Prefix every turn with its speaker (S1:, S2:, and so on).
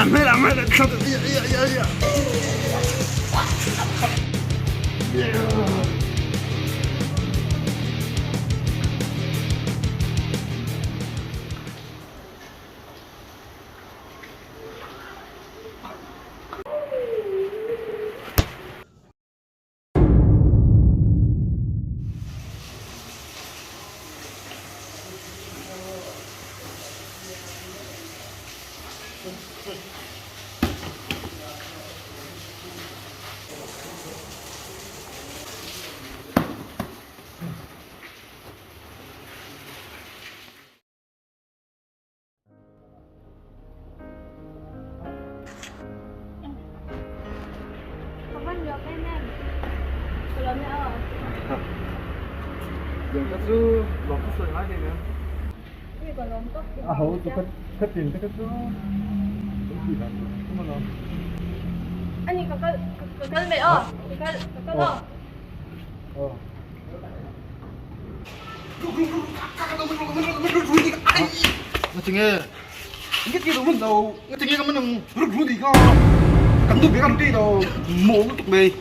S1: 没了，上头，呀！Kapan
S2: jawabnya, Nen? Belumnya apa?
S1: Yang satu lompat lagi kan?
S2: Ini còn lompat.
S1: Itu kecil itu. Tidak, cuma lo.
S2: Ani kakak mày ơi, kakak lo.
S1: Oh. Ngecengnya, ini kita belum tahu. Ngecengnya kamu nang beruk dulu di kau. Kamu tuh biar kamu tidak mau untuk bayi.